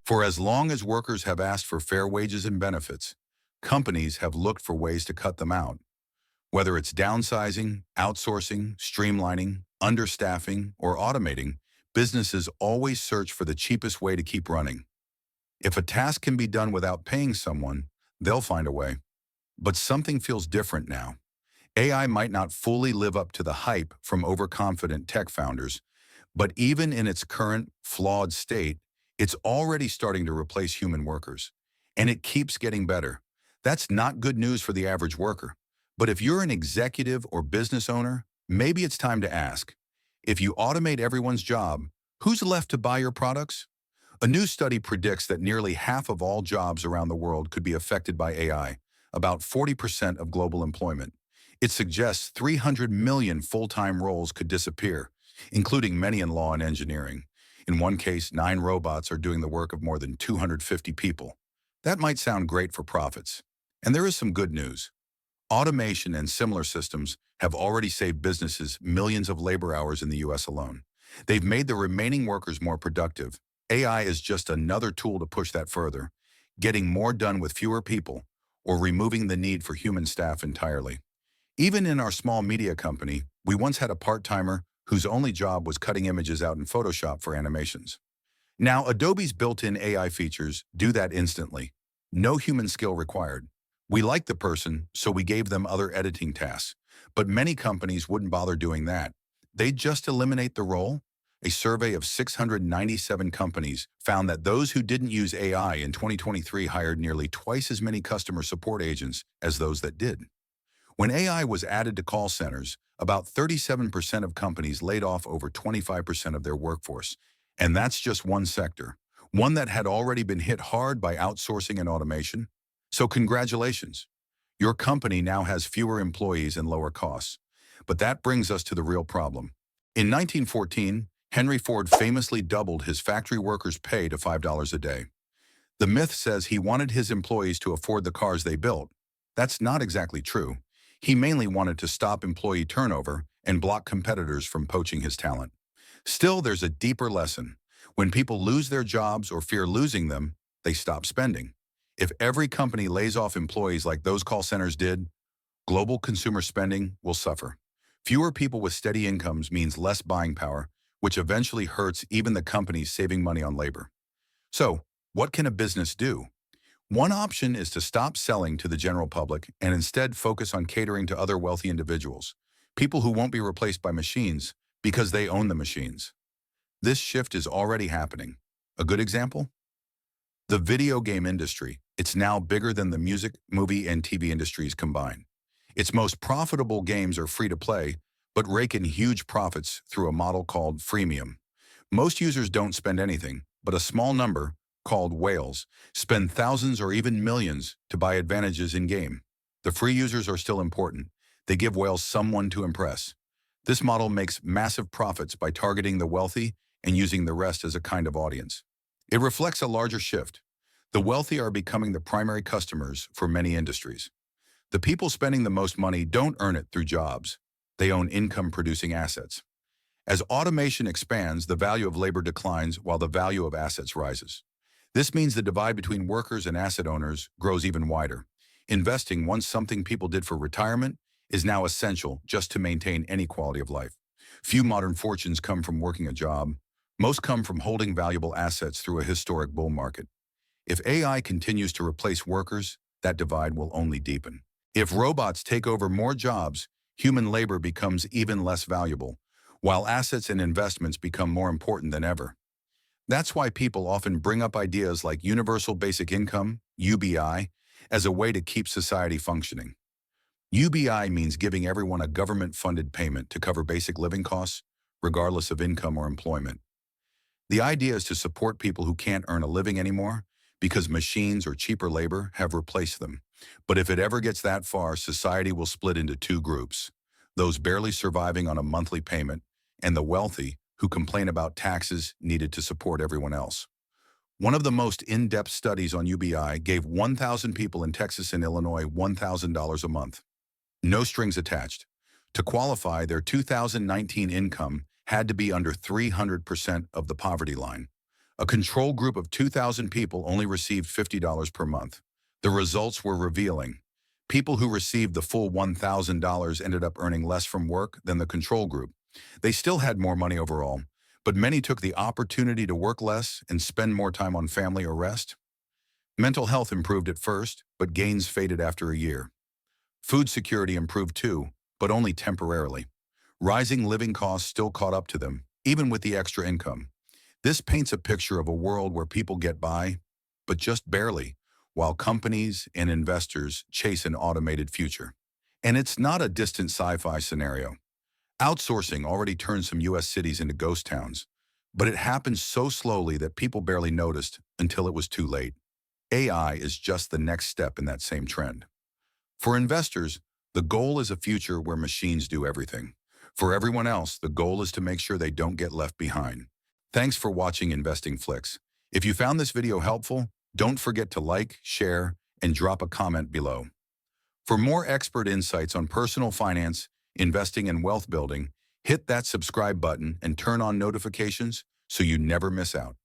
For as long as workers have asked for fair wages and benefits, companies have looked for ways to cut them out. Whether it's downsizing, outsourcing, streamlining, understaffing, or automating, businesses always search for the cheapest way to keep running. If a task can be done without paying someone, they'll find a way. But something feels different now. AI might not fully live up to the hype from overconfident tech founders, but even in its current, flawed state, it's already starting to replace human workers. And it keeps getting better. That's not good news for the average worker. But if you're an executive or business owner, maybe it's time to ask, if you automate everyone's job, who's left to buy your products? A new study predicts that nearly half of all jobs around the world could be affected by AI, about 40% of global employment. It suggests 300 million full-time roles could disappear, including many in law and engineering. In one case, 9 robots are doing the work of more than 250 people. That might sound great for profits. And there is some good news. Automation and similar systems have already saved businesses millions of labor hours in the US alone. They've made the remaining workers more productive. AI is just another tool to push that further, getting more done with fewer people or removing the need for human staff entirely. Even in our small media company, we once had a part-timer whose only job was cutting images out in Photoshop for animations. Now, Adobe's built-in AI features do that instantly. No human skill required. We liked the person, so we gave them other editing tasks. But many companies wouldn't bother doing that. They'd just eliminate the role. A survey of 697 companies found that those who didn't use AI in 2023 hired nearly twice as many customer support agents as those that did. When AI was added to call centers, about 37% of companies laid off over 25% of their workforce. And that's just one sector, one that had already been hit hard by outsourcing and automation. So congratulations. Your company now has fewer employees and lower costs. But that brings us to the real problem. In 1914, Henry Ford famously doubled his factory workers' pay to $5 a day. The myth says he wanted his employees to afford the cars they built. That's not exactly true. He mainly wanted to stop employee turnover and block competitors from poaching his talent. Still, there's a deeper lesson. When people lose their jobs or fear losing them, they stop spending. If every company lays off employees like those call centers did, global consumer spending will suffer. Fewer people with steady incomes means less buying power, which eventually hurts even the companies saving money on labor. So, what can a business do? One option is to stop selling to the general public and instead focus on catering to other wealthy individuals, people who won't be replaced by machines because they own the machines. This shift is already happening. A good example? The video game industry. It's now bigger than the music, movie, and TV industries combined. Its most profitable games are free to play, but rake in huge profits through a model called freemium. Most users don't spend anything, but a small number, called whales, spend thousands or even millions to buy advantages in-game. The free users are still important. They give whales someone to impress. This model makes massive profits by targeting the wealthy and using the rest as a kind of audience. It reflects a larger shift. The wealthy are becoming the primary customers for many industries. The people spending the most money don't earn it through jobs. They own income-producing assets. As automation expands, the value of labor declines while the value of assets rises. This means the divide between workers and asset owners grows even wider. Investing, once something people did for retirement, is now essential just to maintain any quality of life. Few modern fortunes come from working a job. Most come from holding valuable assets through a historic bull market. If AI continues to replace workers, that divide will only deepen. If robots take over more jobs, human labor becomes even less valuable, while assets and investments become more important than ever. That's why people often bring up ideas like universal basic income, UBI, as a way to keep society functioning. UBI means giving everyone a government-funded payment to cover basic living costs, regardless of income or employment. The idea is to support people who can't earn a living anymore because machines or cheaper labor have replaced them. But if it ever gets that far, society will split into two groups: those barely surviving on a monthly payment and the wealthy who complain about taxes needed to support everyone else. One of the most in-depth studies on UBI gave 1,000 people in Texas and Illinois $1,000 a month. No strings attached. To qualify, their 2019 income had to be under 300% of the poverty line. A control group of 2,000 people only received $50 per month. The results were revealing. People who received the full $1,000 ended up earning less from work than the control group. They still had more money overall, but many took the opportunity to work less and spend more time on family or rest. Mental health improved at first, but gains faded after a year. Food security improved too, but only temporarily. Rising living costs still caught up to them, even with the extra income. This paints a picture of a world where people get by, but just barely, while companies and investors chase an automated future. And it's not a distant sci-fi scenario. Outsourcing already turned some U.S. cities into ghost towns, but it happened so slowly that people barely noticed until it was too late. AI is just the next step in that same trend. For investors, the goal is a future where machines do everything. For everyone else, the goal is to make sure they don't get left behind. Thanks for watching InvestingFlix. If you found this video helpful, don't forget to like, share, and drop a comment below. For more expert insights on personal finance, investing, and wealth building, hit that subscribe button and turn on notifications so you never miss out.